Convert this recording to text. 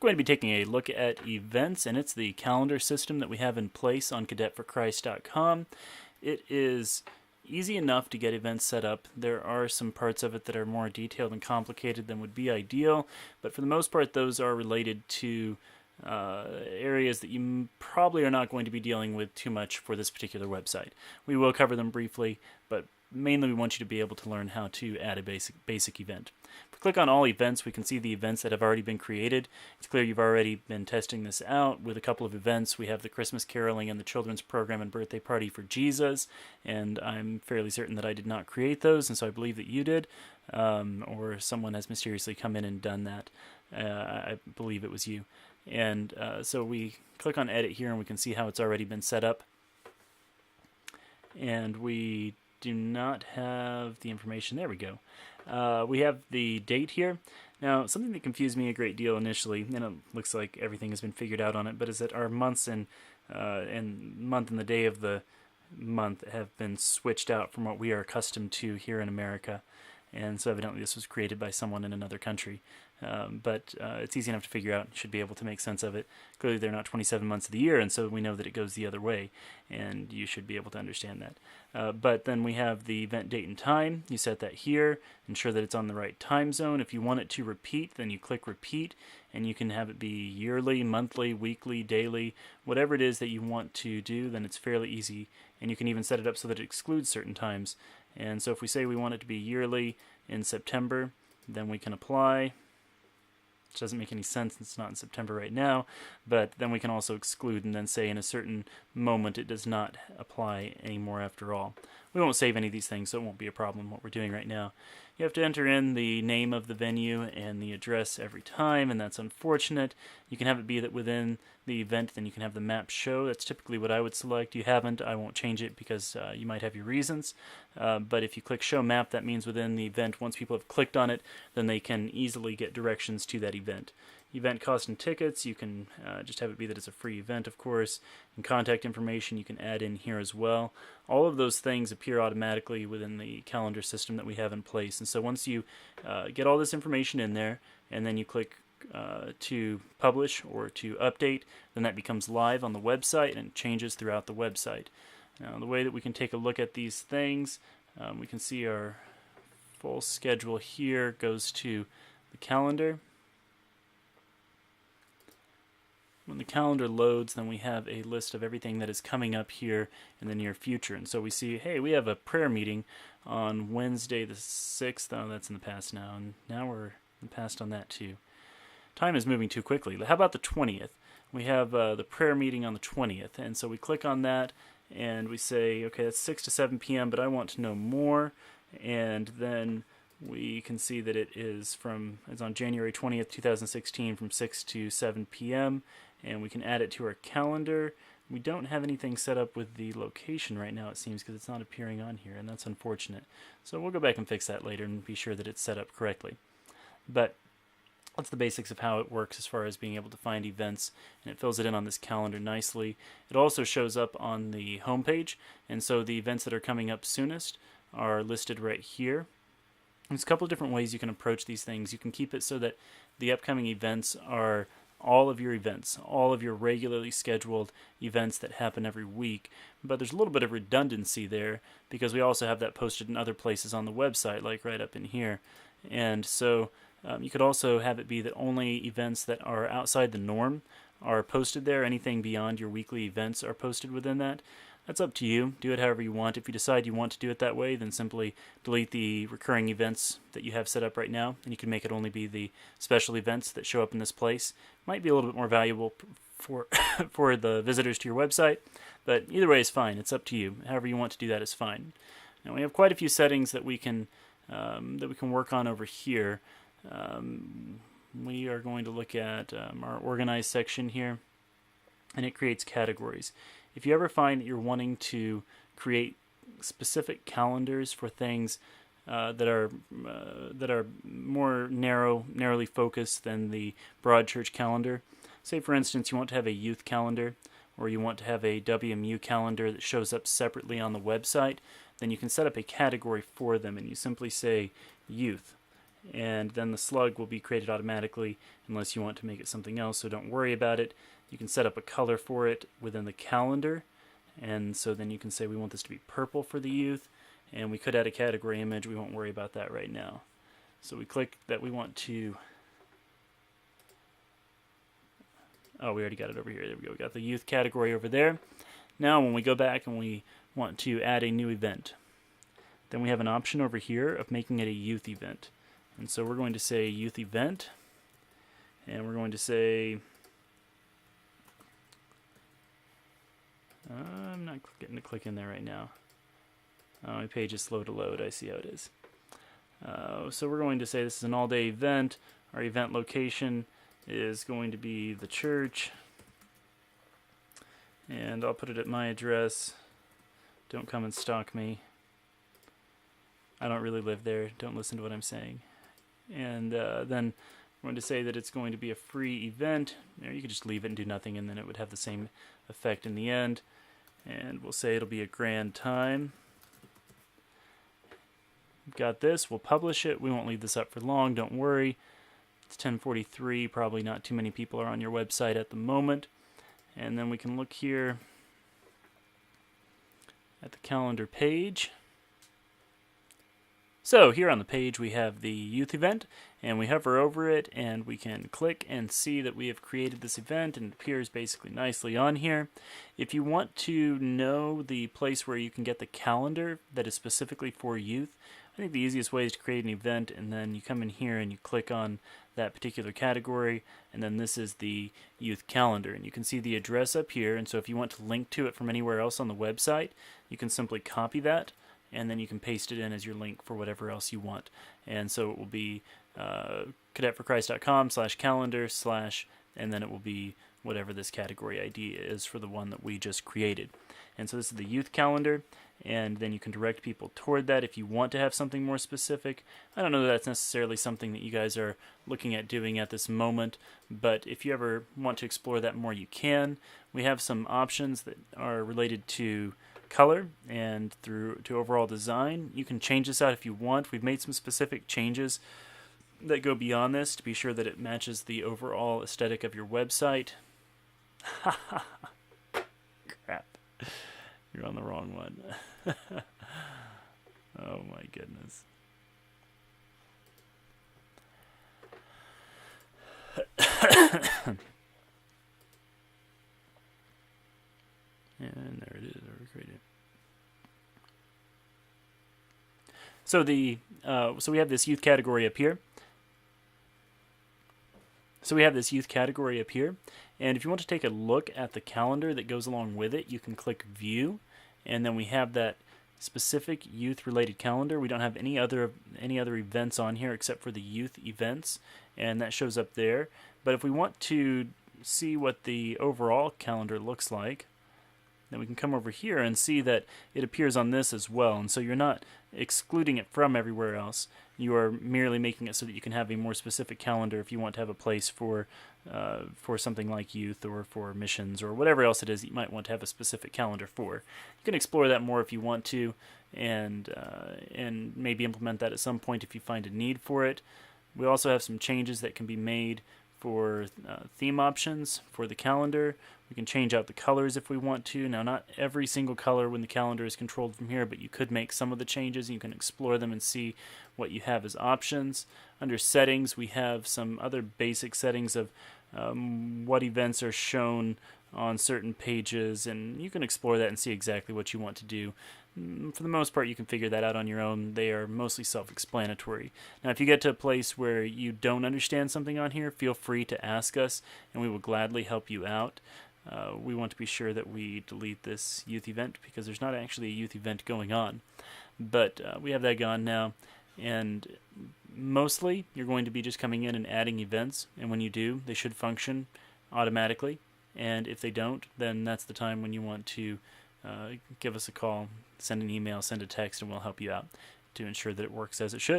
Going to be taking a look at events, and it's the calendar system that we have in place on cadetforchrist.com. It is easy enough to get events set up. There are some parts of it that are more detailed and complicated than would be ideal, but for the most part those are related to areas that you probably are not going to be dealing with too much for this particular website. We will cover them briefly, but mainly we want you to be able to learn how to add a basic event. If we click on all events, we can see the events that have already been created. It's clear you've already been testing this out with a couple of events. We have the Christmas caroling and the children's program and birthday party for Jesus, and I'm fairly certain that I did not create those, and so I believe that you did, or someone has mysteriously come in and done that. I believe it was you. And so we click on edit here and we can see how it's already been set up. And we do not have the information. There we go. We have the date here. Now, something that confused me a great deal initially, and it looks like everything has been figured out on it, but is that our months and month and the day of the month have been switched out from what we are accustomed to here in America. And so evidently this was created by someone in another country. But it's easy enough to figure out, should be able to make sense of it. Clearly they're not 27 months of the year, and so we know that it goes the other way, and you should be able to understand that. But then we have the event date and time. You set that here, ensure that it's on the right time zone. If you want it to repeat, then you click repeat, and you can have it be yearly, monthly, weekly, daily, whatever it is that you want to do, then it's fairly easy, and you can even set it up so that it excludes certain times. And so if we say we want it to be yearly in September, then we can apply, which doesn't make any sense, it's not in September right now, but then we can also exclude and then say in a certain moment it does not apply anymore after all. We won't save any of these things, so it won't be a problem what we're doing right now. You have to enter in the name of the venue and the address every time, and that's unfortunate. You can have it be that within the event, then you can have the map show. That's typically what I would select. You haven't, I won't change it because you might have your reasons. But if you click show map, that means within the event, once people have clicked on it, then they can easily get directions to that event. Event cost and tickets, you can just have it be that it's a free event, of course. And contact information you can add in here as well. All of those things appear automatically within the calendar system that we have in place. And so once you get all this information in there, and then you click to publish or to update, then that becomes live on the website and changes throughout the website. Now, the way that we can take a look at these things, we can see our full schedule here goes to the calendar. When the calendar loads, then we have a list of everything that is coming up here in the near future. And so we see, hey, we have a prayer meeting on Wednesday the 6th. Oh, that's in the past now. And now we're in the past on that too. Time is moving too quickly. How about the 20th? We have the prayer meeting on the 20th. And so we click on that and we say, okay, that's 6 to 7 p.m., but I want to know more. And then we can see that it's on January 20th, 2016 from 6 to 7 p.m. And we can add it to our calendar. We don't have anything set up with the location right now, it seems, because it's not appearing on here, and that's unfortunate. So we'll go back and fix that later and be sure that it's set up correctly. But that's the basics of how it works as far as being able to find events, and it fills it in on this calendar nicely. It also shows up on the home page, and so the events that are coming up soonest are listed right here. There's a couple of different ways you can approach these things. You can keep it so that the upcoming events are all of your events, all of your regularly scheduled events that happen every week. But there's a little bit of redundancy there because we also have that posted in other places on the website, like right up in here. And so you could also have it be that only events that are outside the norm are posted there. Anything beyond your weekly events are posted within that. That's up to you. Do it however you want. If you decide you want to do it that way, then simply delete the recurring events that you have set up right now, and you can make it only be the special events that show up in this place. Might be a little bit more valuable for for the visitors to your website, but either way is fine. It's up to you. However you want to do that is fine. Now we have quite a few settings that we can work on over here. We are going to look at our organize section here, and it creates categories. If you ever find that you're wanting to create specific calendars for things that are more narrowly focused than the broad church calendar, say for instance you want to have a youth calendar or you want to have a WMU calendar that shows up separately on the website, then you can set up a category for them and you simply say youth. and then the slug will be created automatically unless you want to make it something else, so don't worry about it. You can set up a color for it within the calendar, and so then you can say we want this to be purple for the youth, and we could add a category image. We won't worry about that right now. So we click that we want to, oh, we already got it over here. There we go. We got the youth category over there. Now when we go back and we want to add a new event, then we have an option over here of making it a youth event. And so we're going to say youth event, and we're going to say, I'm not getting to click in there right now. Oh, my page is slow to load. I see how it is. So we're going to say this is an all-day event. Our event location is going to be the church, and I'll put it at my address. Don't come and stalk me. I don't really live there. Don't listen to what I'm saying. And then we're going to say that it's going to be a free event. You could just leave it and do nothing, and then it would have the same effect in the end. And we'll say it'll be a grand time. We've got this. We'll publish it. We won't leave this up for long. Don't worry. It's 10:43. Probably not too many people are on your website at the moment. And then we can look here at the calendar page. So here on the page we have the youth event, and we hover over it and we can click and see that we have created this event, and it appears basically nicely on here. If you want to know the place where you can get the calendar that is specifically for youth, I think the easiest way is to create an event, and then you come in here and you click on that particular category, and then this is the youth calendar, and you can see the address up here. And so if you want to link to it from anywhere else on the website, you can simply copy that, and then you can paste it in as your link for whatever else you want. And so it will be cadetforchrist.com/calendar/ and then it will be whatever this category ID is for the one that we just created. And so this is the youth calendar, and then you can direct people toward that if you want to have something more specific. I don't know that that's necessarily something that you guys are looking at doing at this moment, but if you ever want to explore that more, you can. We have some options that are related to color and to overall design. You can change this out if you want. We've made some specific changes that go beyond this to be sure that it matches the overall aesthetic of your website. Crap. You're on the wrong one. Oh my goodness. And there it is. So so we have this youth category up here. And if you want to take a look at the calendar that goes along with it, you can click View, and then we have that specific youth-related calendar. We don't have any other events on here except for the youth events, and that shows up there. But if we want to see what the overall calendar looks like, then we can come over here and see that it appears on this as well. And so you're not excluding it from everywhere else. You are merely making it so that you can have a more specific calendar if you want to have a place for something like youth or for missions or whatever else it is that you might want to have a specific calendar for. You can explore that more if you want to, and maybe implement that at some point if you find a need for it. We also have some changes that can be made for theme options for the calendar. We can change out the colors if we want to. Now, not every single color when the calendar is controlled from here, but you could make some of the changes, and you can explore them and see what you have as options. Under settings, we have some other basic settings of what events are shown on certain pages, and you can explore that and see exactly what you want to do. For the most part, you can figure that out on your own. They are mostly self-explanatory. Now, if you get to a place where you don't understand something on here, feel free to ask us, and we will gladly help you out. We want to be sure that we delete this youth event because there's not actually a youth event going on. But we have that gone now, and mostly you're going to be just coming in and adding events, and when you do, they should function automatically. And if they don't, then that's the time when you want to give us a call, send an email, send a text, and we'll help you out to ensure that it works as it should.